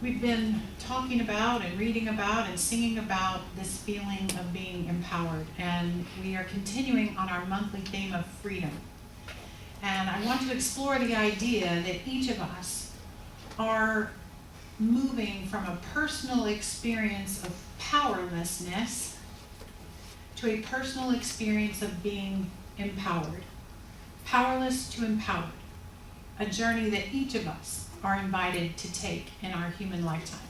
We've been talking about and reading about and singing about this feeling of being empowered, and we are continuing on our monthly theme of freedom. And I want to explore the idea that each of us are moving from a personal experience of powerlessness to a personal experience of being empowered. Powerless to empowered, a journey that each of us are invited to take in our human lifetime.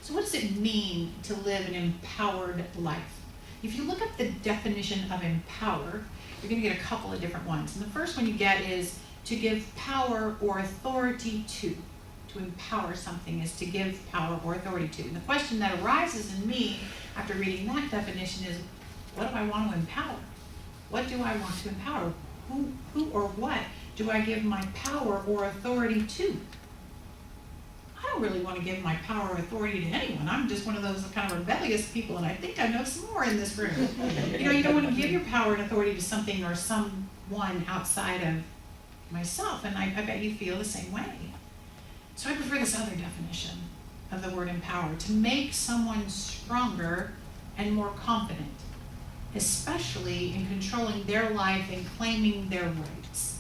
So what does it mean to live an empowered life? If you look up the definition of empower, you're going to get a couple of different ones. And the first one you get is to give power or authority to. To empower something is to give power or authority to. And the question that arises in me after reading that definition is, what do I want to empower? What do I want to empower? Who or what do I give my power or authority to? I don't really want to give my power or authority to anyone. I'm just one of those kind of rebellious people, and I think I know some more in this room. You don't want to give your power and authority to something or someone outside of myself, and I bet you feel the same way. So I prefer this other definition of the word empower, to make someone stronger and more confident, especially in controlling their life and claiming their rights.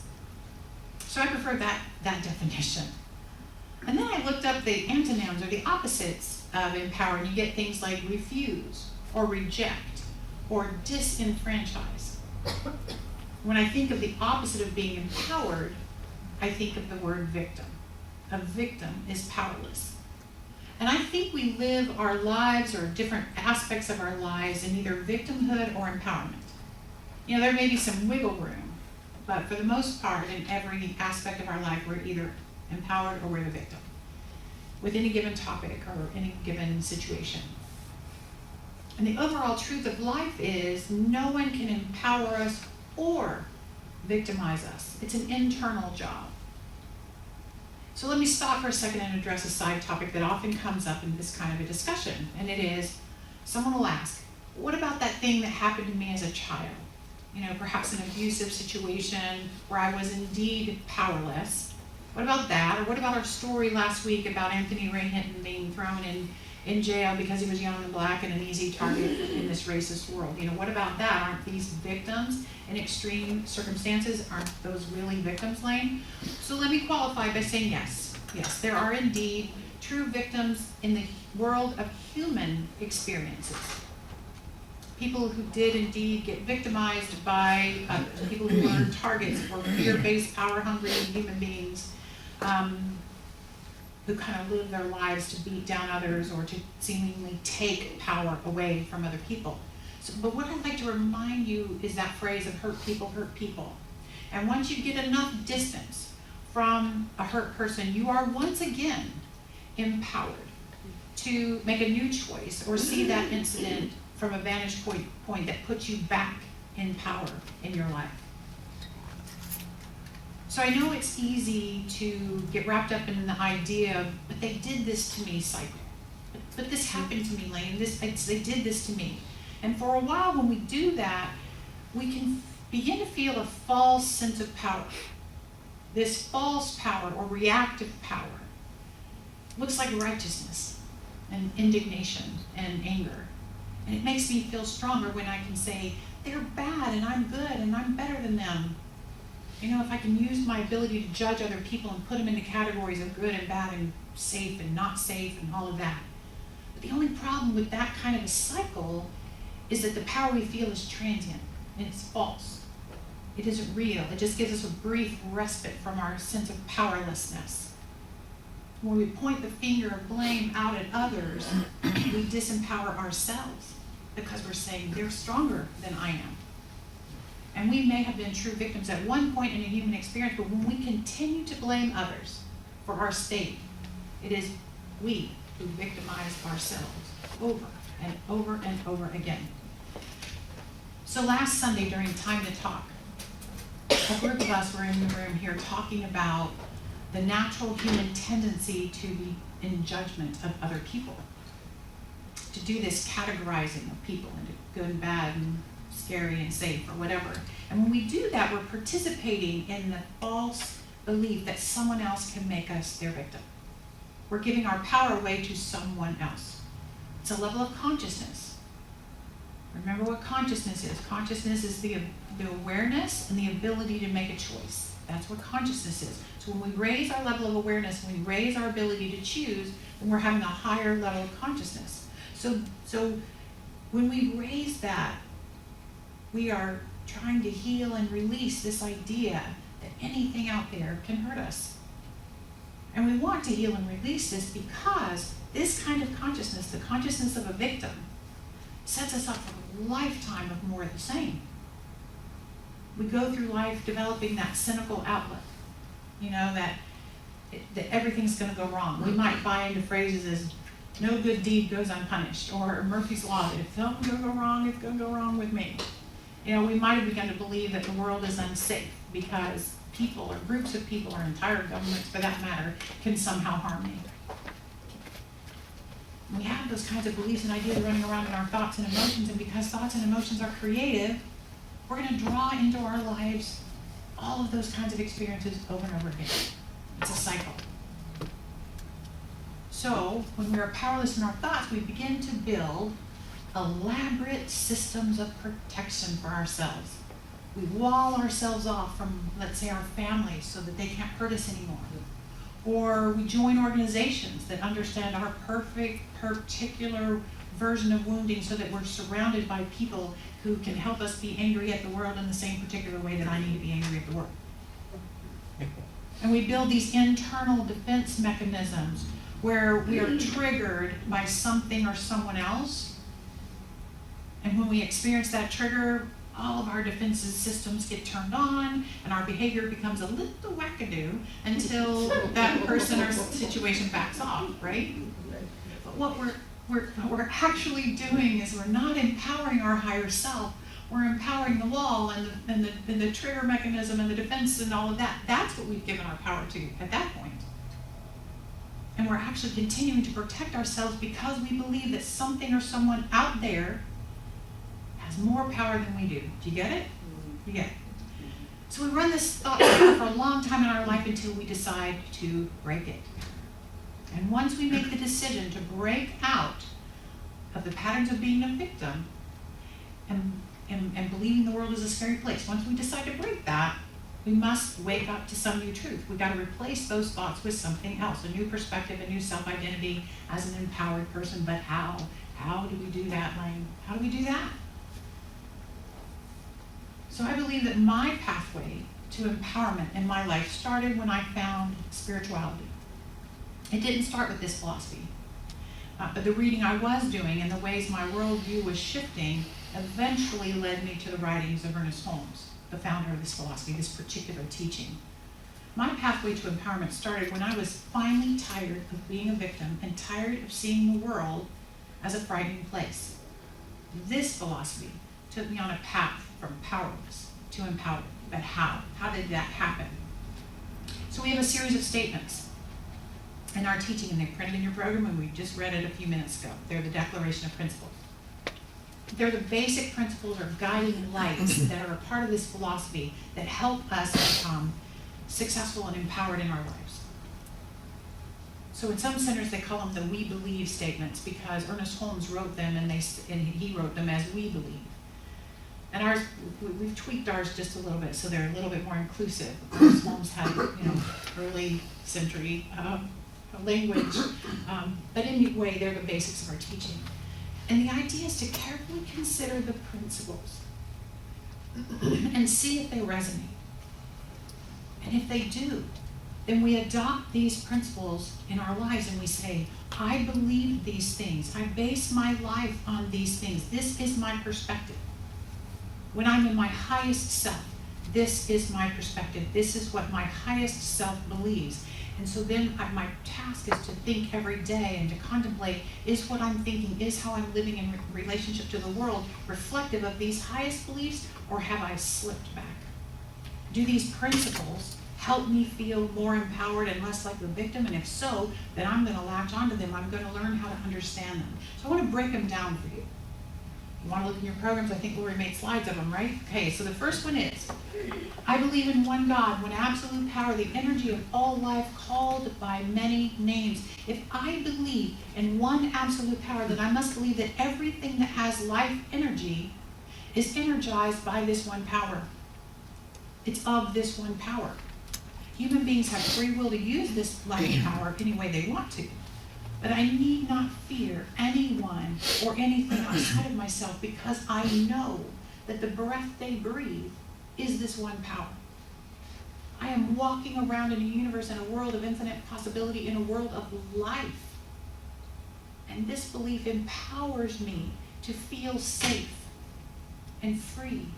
So I prefer that definition. And then I looked up the antonyms or the opposites of empower, and you get things like refuse or reject or disenfranchise. When I think of the opposite of being empowered, I think of the word victim. A victim is powerless. And I think we live our lives or different aspects of our lives in either victimhood or empowerment. You know, there may be some wiggle room, but for the most part, in every aspect of our life, we're either empowered or we're the victim with any given topic or any given situation. And the overall truth of life is no one can empower us or victimize us. It's an internal job. So let me stop for a second and address a side topic that often comes up in this kind of a discussion, and it is, someone will ask, what about that thing that happened to me as a child? You know, perhaps an abusive situation where I was indeed powerless. What about that? Or what about our story last week about Anthony Ray Hinton being thrown in jail because he was young and black and an easy target in this racist world? You know, what about that? Aren't these victims in extreme circumstances? Aren't those really victims, Laine? So let me qualify by saying yes. Yes, there are indeed true victims in the world of human experiences. People who did indeed get victimized by people who were targets for fear-based, power-hungry human beings who kind of live their lives to beat down others or to seemingly take power away from other people. But what I'd like to remind you is that phrase of hurt people hurt people. And once you get enough distance from a hurt person, you are once again empowered to make a new choice or see that incident from a vantage point that puts you back in power in your life. So I know it's easy to get wrapped up in the idea of, but they did this to me, cycle. But this happened to me, Laine. They did this to me. And for a while when we do that, we can begin to feel a false sense of power. This false power or reactive power looks like righteousness and indignation and anger. And it makes me feel stronger when I can say, they're bad and I'm good and I'm better than them. You know, if I can use my ability to judge other people and put them into categories of good and bad and safe and not safe and all of that. But the only problem with that kind of a cycle is that the power we feel is transient and it's false. It isn't real. It just gives us a brief respite from our sense of powerlessness. When we point the finger of blame out at others, we disempower ourselves because we're saying they're stronger than I am. And we may have been true victims at one point in a human experience, but when we continue to blame others for our state, it is we who victimize ourselves over and over and over again. So last Sunday during Time to Talk, a group of us were in the room here talking about the natural human tendency to be in judgment of other people, to do this categorizing of people into good and bad and scary and safe or whatever. And when we do that, we're participating in the false belief that someone else can make us their victim. we're giving our power away to someone else. It's a level of consciousness. Remember what consciousness is. Consciousness is the awareness and the ability to make a choice. That's what consciousness is. So when we raise our level of awareness, when we raise our ability to choose, then we're having a higher level of consciousness. So when we raise that, we are trying to heal and release this idea that anything out there can hurt us. And we want to heal and release this because this kind of consciousness, the consciousness of a victim, sets us up for a lifetime of more of the same. We go through life developing that cynical outlook, that everything's going to go wrong. We might buy into phrases as no good deed goes unpunished, or Murphy's Law, that if something's going to go wrong, it's going to go wrong with me. We might have begun to believe that the world is unsafe because people or groups of people or entire governments, for that matter, can somehow harm me. We have those kinds of beliefs and ideas running around in our thoughts and emotions, and because thoughts and emotions are creative, we're going to draw into our lives all of those kinds of experiences over and over again. It's a cycle. So, when we are powerless in our thoughts, we begin to build elaborate systems of protection for ourselves. We wall ourselves off from, let's say, our families so that they can't hurt us anymore. Or we join organizations that understand our perfect, particular version of wounding so that we're surrounded by people who can help us be angry at the world in the same particular way that I need to be angry at the world. And we build these internal defense mechanisms where we are triggered by something or someone else. And when we experience that trigger, all of our defenses systems get turned on and our behavior becomes a little wackadoo until that person or situation backs off, right? But what we're actually doing is we're not empowering our higher self, we're empowering the wall and the trigger mechanism and the defense and all of that. That's what we've given our power to at that point. And we're actually continuing to protect ourselves because we believe that something or someone out there has more power than we do. Do you get it? You get it? So we run this thought cycle for a long time in our life until we decide to break it. And once we make the decision to break out of the patterns of being a victim and believing the world is a scary place, once we decide to break that, we must wake up to some new truth. We've got to replace those thoughts with something else, a new perspective, a new self-identity as an empowered person. But how? How do we do that, Laine? How do we do that? So I believe that my pathway to empowerment in my life started when I found spirituality. It didn't start with this philosophy, but the reading I was doing and the ways my worldview was shifting eventually led me to the writings of Ernest Holmes, the founder of this philosophy, this particular teaching. My pathway to empowerment started when I was finally tired of being a victim and tired of seeing the world as a frightening place. This philosophy took me on a path from powerless to empowered. But how? How did that happen? So we have a series of statements in our teaching, and they're printed in your program, and we just read it a few minutes ago. They're the Declaration of Principles. They're the basic principles or guiding lights that are a part of this philosophy that help us become successful and empowered in our lives. So in some centers they call them the we believe statements because Ernest Holmes wrote them and he wrote them as we believe. And ours, we've tweaked ours just a little bit so they're a little bit more inclusive. Ernest Holmes had, early century language, but anyway, they're the basics of our teaching. And the idea is to carefully consider the principles and see if they resonate. And if they do, then we adopt these principles in our lives and we say, I believe these things. I base my life on these things. This is my perspective. When I'm in my highest self, this is my perspective. This is what my highest self believes. And so then my task is to think every day and to contemplate, is what I'm thinking, is how I'm living in relationship to the world reflective of these highest beliefs, or have I slipped back? Do these principles help me feel more empowered and less like the victim? And if so, then I'm going to latch onto them. I'm going to learn how to understand them. So I want to break them down for you. You want to look in your programs? I think Lori made slides of them, right? Okay, so the first one is, I believe in one God, one absolute power, the energy of all life, called by many names. If I believe in one absolute power, then I must believe that everything that has life energy is energized by this one power. It's of this one power. Human beings have free will to use this life power any way they want to. But I need not fear anyone or anything outside of myself, because I know that the breath they breathe is this one power. I am walking around in a universe, in a world of infinite possibility, in a world of life. And this belief empowers me to feel safe and free.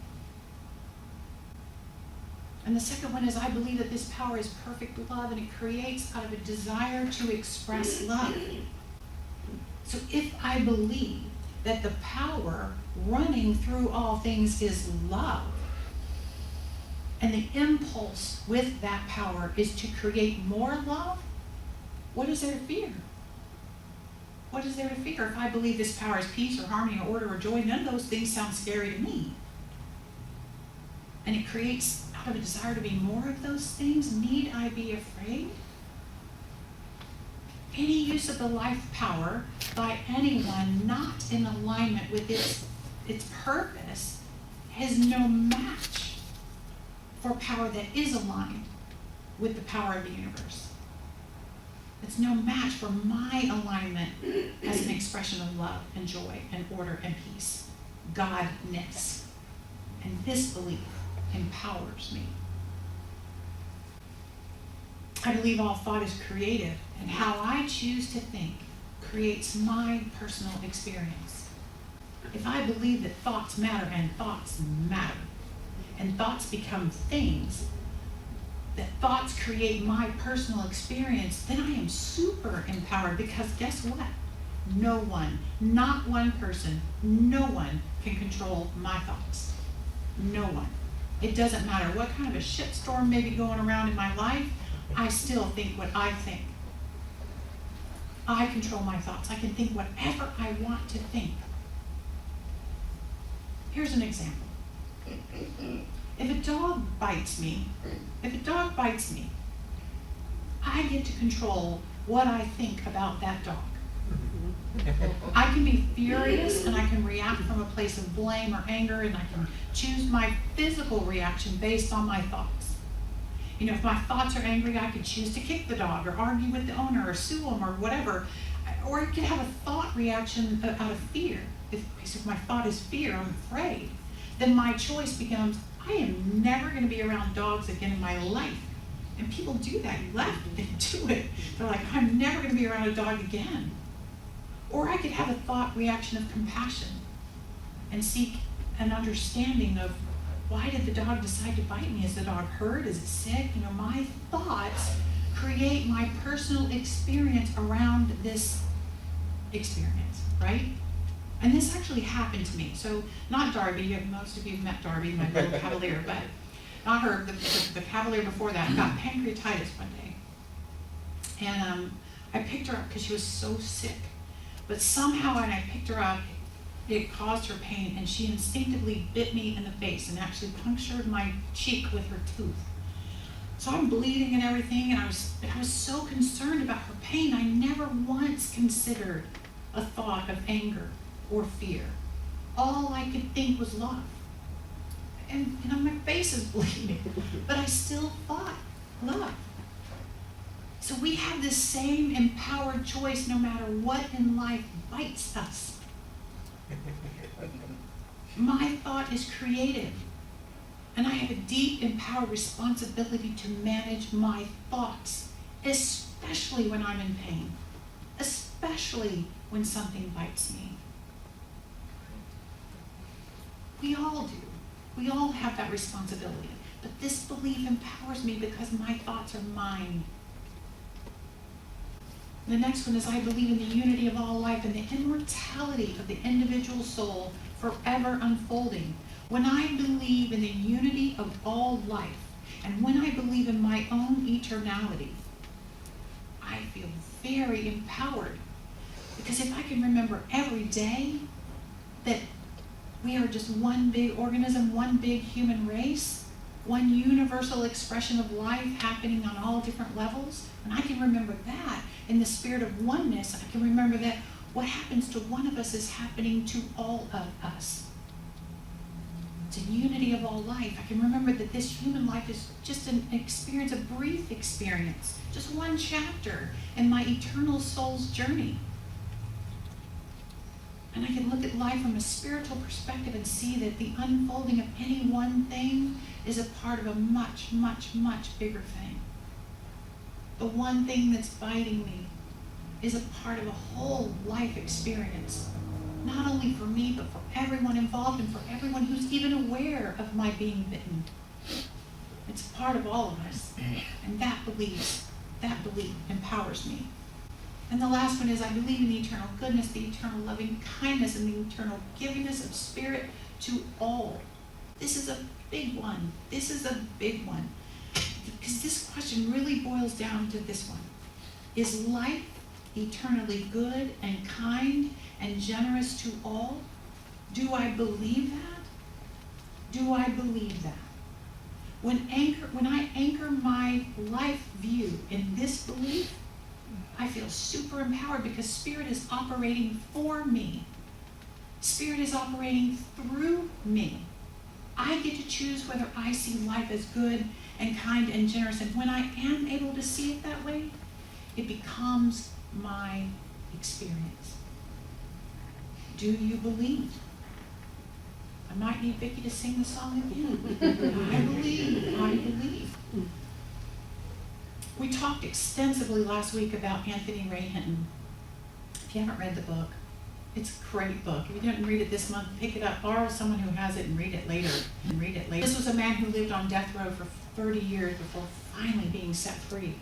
And the second one is, I believe that this power is perfect love, and it creates out of a desire to express love. So if I believe that the power running through all things is love, and the impulse with that power is to create more love, what is there to fear? What is there to fear? If I believe this power is peace or harmony or order or joy, none of those things sound scary to me. And it creates out of a desire to be more of those things. Need I be afraid? Any use of the life power by anyone not in alignment with its purpose has no match for power that is aligned with the power of the universe. It's no match for my alignment as an expression of love and joy and order and peace, Godness. And this belief empowers me. I believe all thought is creative, and how I choose to think creates my personal experience. If I believe that thoughts matter, and thoughts matter, and thoughts become things, that thoughts create my personal experience, then I am super empowered, because guess what? No one, not one person, no one can control my thoughts. No one. It doesn't matter what kind of a shitstorm may be going around in my life, I still think what I think. I control my thoughts. I can think whatever I want to think. Here's an example. If a dog bites me, I get to control what I think about that dog. I can be furious, and I can react from a place of blame or anger, and I can choose my physical reaction based on my thoughts. You know, if my thoughts are angry, I could choose to kick the dog or argue with the owner or sue them or whatever. Or I could have a thought reaction out of fear. If my thought is fear, I'm afraid, then my choice becomes, I am never going to be around dogs again in my life. And people do that. You laugh, they do it. They're like, I'm never going to be around a dog again. Or I could have a thought reaction of compassion and seek an understanding of, why did the dog decide to bite me? Is the dog hurt? Is it sick? You know, my thoughts create my personal experience around this experience, right? And this actually happened to me. So not Darby, most of you have met Darby, my little Cavalier, but not her, the Cavalier before that got pancreatitis one day. And I picked her up because she was so sick. But somehow when I picked her up, it caused her pain, and she instinctively bit me in the face and actually punctured my cheek with her tooth. So I'm bleeding and everything, and I was so concerned about her pain, I never once considered a thought of anger or fear. All I could think was love. And you know, my face is bleeding, but I still thought love. So we have this same empowered choice no matter what in life bites us. My thought is creative, and I have a deep, empowered responsibility to manage my thoughts, especially when I'm in pain, especially when something bites me. We all do. We all have that responsibility. But this belief empowers me because my thoughts are mine. The next one is, I believe in the unity of all life and the immortality of the individual soul forever unfolding. When I believe in the unity of all life, and when I believe in my own eternality, I feel very empowered. Because if I can remember every day that We are just one big organism, one big human race, one universal expression of life happening on all different levels. And I can remember that in the spirit of oneness. I can remember that what happens to one of us is happening to all of us. It's a unity of all life. I can remember that this human life is just an experience, a brief experience, just one chapter in my eternal soul's journey. And I can look at life from a spiritual perspective and see that the unfolding of any one thing is a part of a much, much, much bigger thing. The one thing that's biting me is a part of a whole life experience, not only for me, but for everyone involved and for everyone who's even aware of my being bitten. It's part of all of us. And that belief empowers me. And the last one is I believe in the eternal goodness, the eternal loving kindness, and the eternal givingness of spirit to all. This is a big one. This is a big one. Because this question really boils down to this one. Is life eternally good and kind and generous to all? Do I believe that? Do I believe that? When I anchor my life view in this belief, I feel super empowered because Spirit is operating for me. Spirit is operating through me. I get to choose whether I see life as good and kind and generous. And when I am able to see it that way, it becomes my experience. Do you believe? I might need Vicki to sing the song again. I believe. We talked extensively last week about Anthony Ray Hinton. If you haven't read the book, it's a great book. If you didn't read it this month, pick it up, borrow someone who has it and read it later. This was a man who lived on death row for 30 years before finally being set free.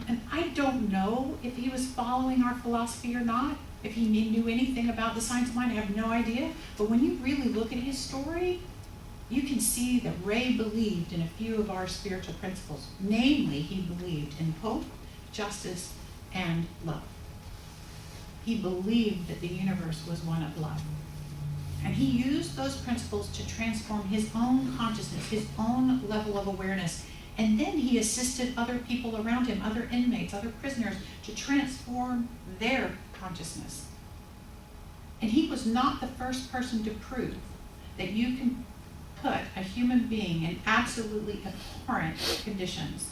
And I don't know if he was following our philosophy or not, if he knew anything about the science of mind, I have no idea. But when you really look at his story, you can see that Ray believed in a few of our spiritual principles. Namely, he believed in hope, justice, and love. He believed that the universe was one of love. And he used those principles to transform his own consciousness, his own level of awareness. And then he assisted other people around him, other inmates, other prisoners, to transform their consciousness. And he was not the first person to prove that you can put a human being in absolutely abhorrent conditions,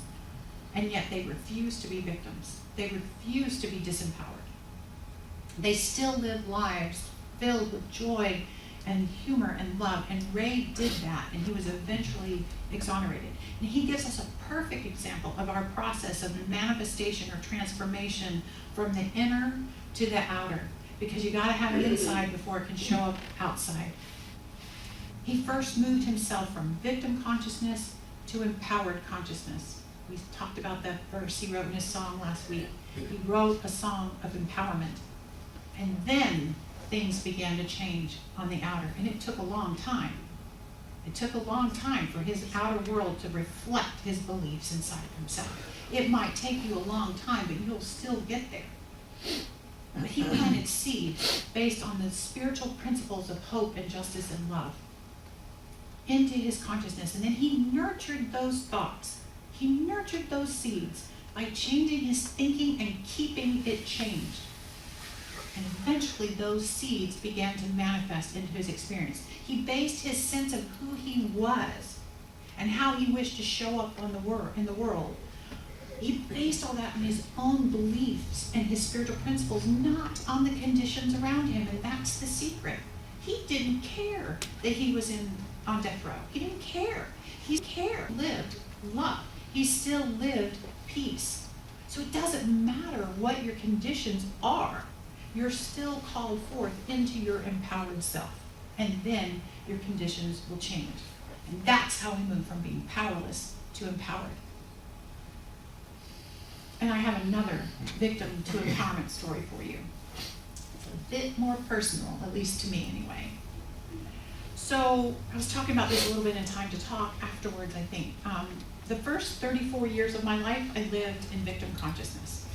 and yet they refuse to be victims. They refuse to be disempowered. They still live lives filled with joy and humor and love, and Ray did that, and he was eventually exonerated. And he gives us a perfect example of our process of manifestation or transformation from the inner to the outer, because you got to have it inside before it can show up outside. He first moved himself from victim consciousness to empowered consciousness. We talked about that verse he wrote in his song last week. He wrote a song of empowerment. And then things began to change on the outer. And it took a long time. It took a long time for his outer world to reflect his beliefs inside of himself. It might take you a long time, but you'll still get there. But he planted seeds based on the spiritual principles of hope and justice and love into his consciousness. And then he nurtured those thoughts. He nurtured those seeds by changing his thinking and keeping it changed. And eventually those seeds began to manifest into his experience. He based his sense of who he was and how he wished to show up in the world. He based all that on his own beliefs and his spiritual principles, not on the conditions around him. And that's the secret. He didn't care that he was on death row. He didn't care. He lived love. He still lived peace. So it doesn't matter what your conditions are. You're still called forth into your empowered self. And then your conditions will change. And that's how we move from being powerless to empowered. And I have another victim to empowerment story for you. It's a bit more personal, at least to me anyway. So I was talking about this a little bit in Time to Talk afterwards, I think. The first 34 years of my life, I lived in victim consciousness.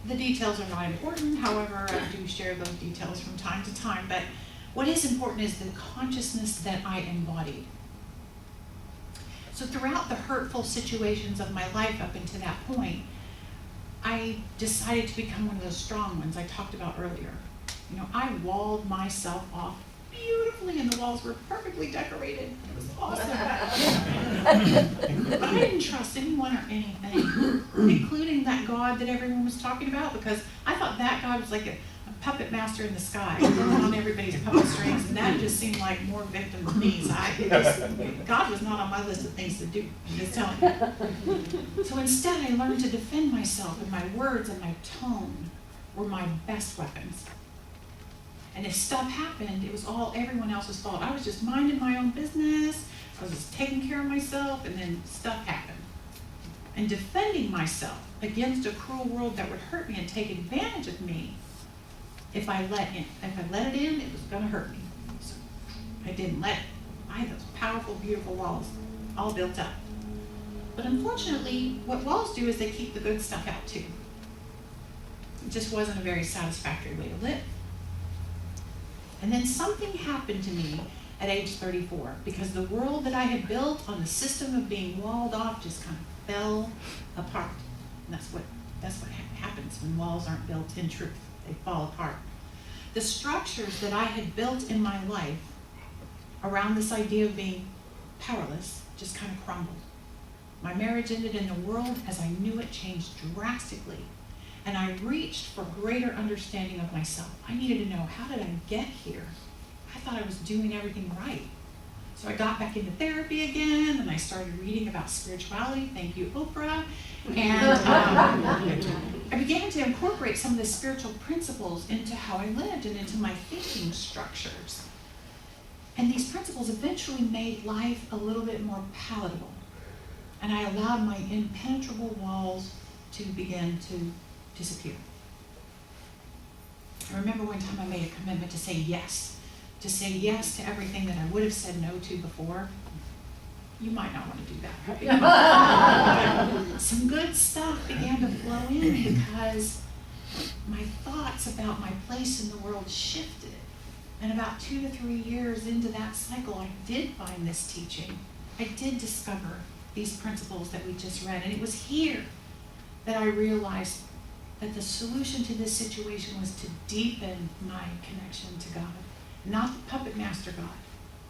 The details are not important, however, I do share those details from time to time, but What is important is the consciousness that I embodied. So throughout the hurtful situations of my life up until that point, I decided to become one of those strong ones I talked about earlier. You know, I walled myself off beautifully, and the walls were perfectly decorated. It was awesome. But I didn't trust anyone or anything, including that God that everyone was talking about, because I thought that God was like a puppet master in the sky, pulling on everybody's puppet strings, and that just seemed like more victim than me. So God was not on my list of things to do, I'm just telling you. So instead, I learned to defend myself, and my words and my tone were my best weapons. And if stuff happened, it was all everyone else's fault. I was just minding my own business, I was just taking care of myself, and then stuff happened. And defending myself against a cruel world that would hurt me and take advantage of me, if I let it in, it was going to hurt me. So I didn't let it. I had those powerful, beautiful walls all built up. But unfortunately, what walls do is they keep the good stuff out too. It just wasn't a very satisfactory way to live. And then something happened to me at age 34, because the world that I had built on the system of being walled off just kind of fell apart. And that's what happens when walls aren't built in truth. They fall apart. The structures that I had built in my life around this idea of being powerless just kind of crumbled. My marriage ended, and the world as I knew it changed drastically. And I reached for greater understanding of myself. I needed to know, how did I get here? I thought I was doing everything right. So I got back into therapy again, and I started reading about spirituality. Thank you, Oprah. And I began to incorporate some of the spiritual principles into how I lived and into my thinking structures. And these principles eventually made life a little bit more palatable. And I allowed my impenetrable walls to begin to disappear. I remember one time I made a commitment to say yes to everything that I would have said no to before. You might not want to do that. Some good stuff began to flow in because my thoughts about my place in the world shifted. And about 2 to 3 years into that cycle, I did find this teaching. I did discover these principles that we just read. And it was here that I realized that the solution to this situation was to deepen my connection to God. Not the puppet master God,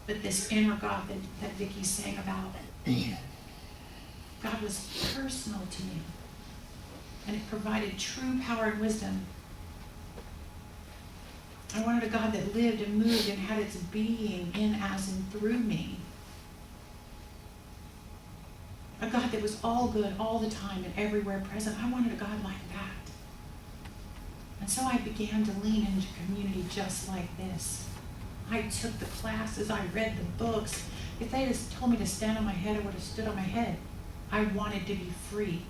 but this inner God that Vicki's saying about. God was personal to me, and it provided true power and wisdom. I wanted a God that lived and moved and had its being in, as, and through me. A God that was all good all the time and everywhere present. I wanted a God like that. And so I began to lean into community just like this. I took the classes, I read the books. If they just told me to stand on my head, I would have stood on my head. I wanted to be free.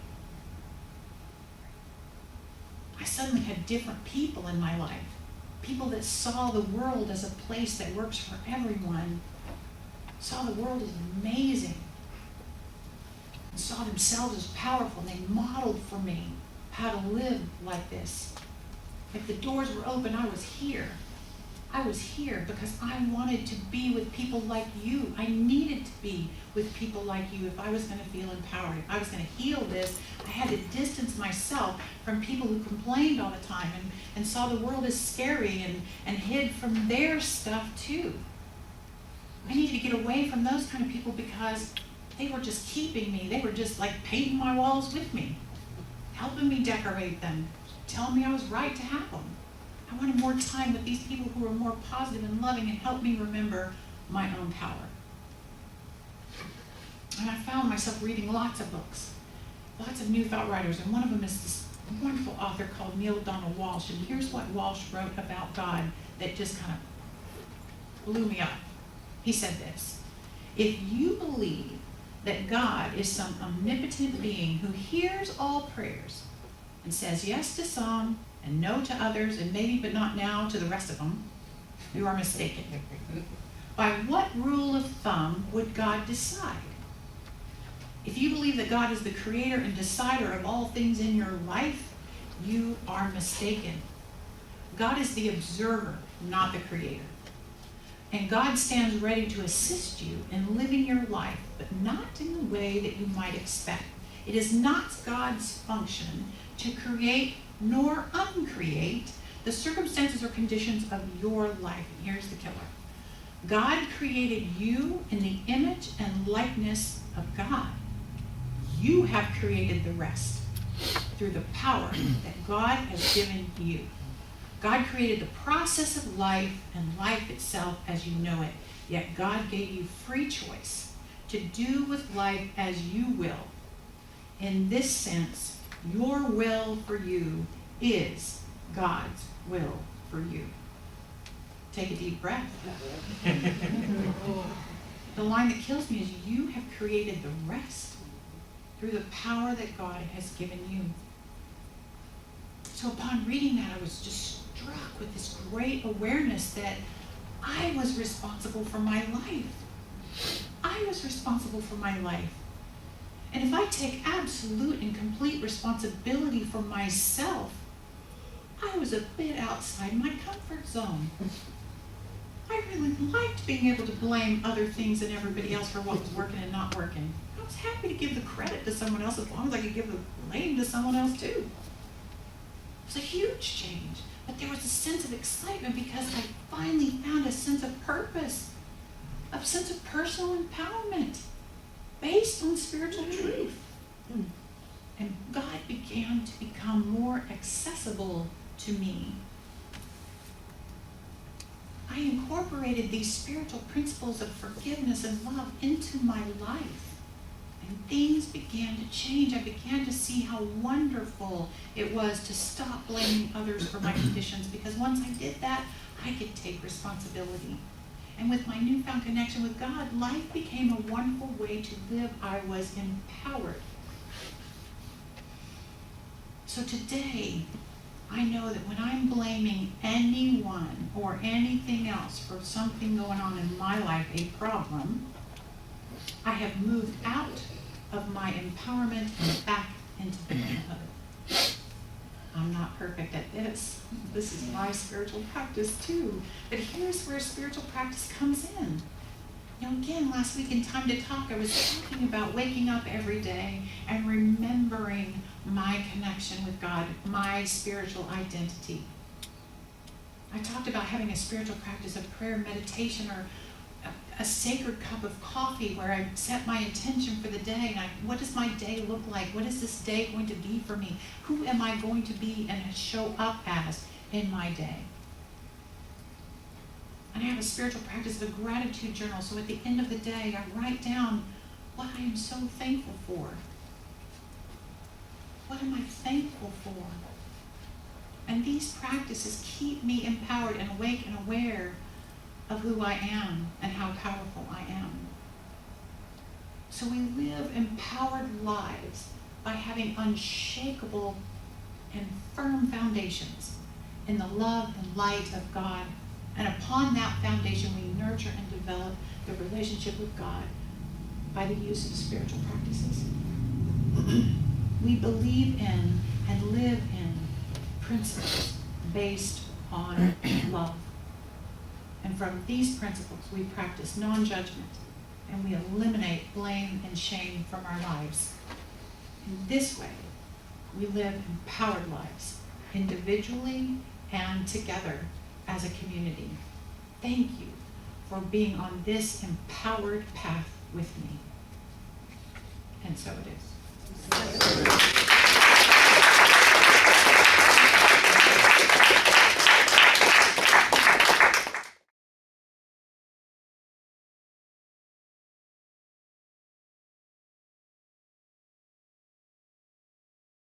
I suddenly had different people in my life. People that saw the world as a place that works for everyone. Saw the world as amazing. And saw themselves as powerful. And they modeled for me how to live like this. If the doors were open, I was here. I was here because I wanted to be with people like you. I needed to be with people like you if I was going to feel empowered. If I was going to heal this, I had to distance myself from people who complained all the time and saw the world as scary and hid from their stuff too. I needed to get away from those kind of people because they were just keeping me. They were just like painting my walls with me, helping me decorate them, telling me I was right to have them. I wanted more time with these people who were more positive and loving and helped me remember my own power. And I found myself reading lots of books, lots of new thought writers, and one of them is this wonderful author called Neil Donald Walsh. And here's what Walsh wrote about God that just kind of blew me up. He said this: if you believe that God is some omnipotent being who hears all prayers and says yes to some and no to others, and maybe but not now to the rest of them, you are mistaken. By what rule of thumb would God decide? If you believe that God is the creator and decider of all things in your life, you are mistaken. God is the observer, not the creator. And God stands ready to assist you in living your life, but not in the way that you might expect. It is not God's function to create nor uncreate the circumstances or conditions of your life. And here's the killer. God created you in the image and likeness of God. You have created the rest through the power that God has given you. God created the process of life and life itself as you know it, yet God gave you free choice to do with life as you will. In this sense, your will for you is God's will for you. Take a deep breath. The line that kills me is you have created the rest through the power that God has given you. So upon reading that, I was just struck with this great awareness that I was responsible for my life. I was responsible for my life. And if I take absolute and complete responsibility for myself, I was a bit outside my comfort zone. I really liked being able to blame other things and everybody else for what was working and not working. I was happy to give the credit to someone else as long as I could give the blame to someone else too. It was a huge change, but there was a sense of excitement because I finally found a sense of purpose, a sense of personal empowerment based on spiritual truth. And God began to become more accessible to me. I incorporated these spiritual principles of forgiveness and love into my life. And things began to change. I began to see how wonderful it was to stop blaming others for my conditions, because once I did that, I could take responsibility. And with my newfound connection with God, life became a wonderful way to live. I was empowered. So today, I know that when I'm blaming anyone or anything else for something going on in my life, a problem, I have moved out of my empowerment and back into the manhood. I'm not perfect at this. This is my spiritual practice too. But here's where spiritual practice comes in. You know, again, last week in Time to Talk, I was talking about waking up every day and remembering my connection with God, my spiritual identity. I talked about having a spiritual practice of prayer, meditation, or a sacred cup of coffee where I set my intention for the day. And what does my day look like? What is this day going to be for me? Who am I going to be and show up as in my day? And I have a spiritual practice of a gratitude journal. So at the end of the day, I write down what I am so thankful for. What am I thankful for? And these practices keep me empowered and awake and aware of who I am and how powerful I am. So we live empowered lives by having unshakable and firm foundations in the love and light of God. And upon that foundation, we nurture and develop the relationship with God by the use of spiritual practices. We believe in and live in principles based on love. And from these principles, we practice non-judgment, and we eliminate blame and shame from our lives. In this way, we live empowered lives, individually and together as a community. Thank you for being on this empowered path with me. And so it is.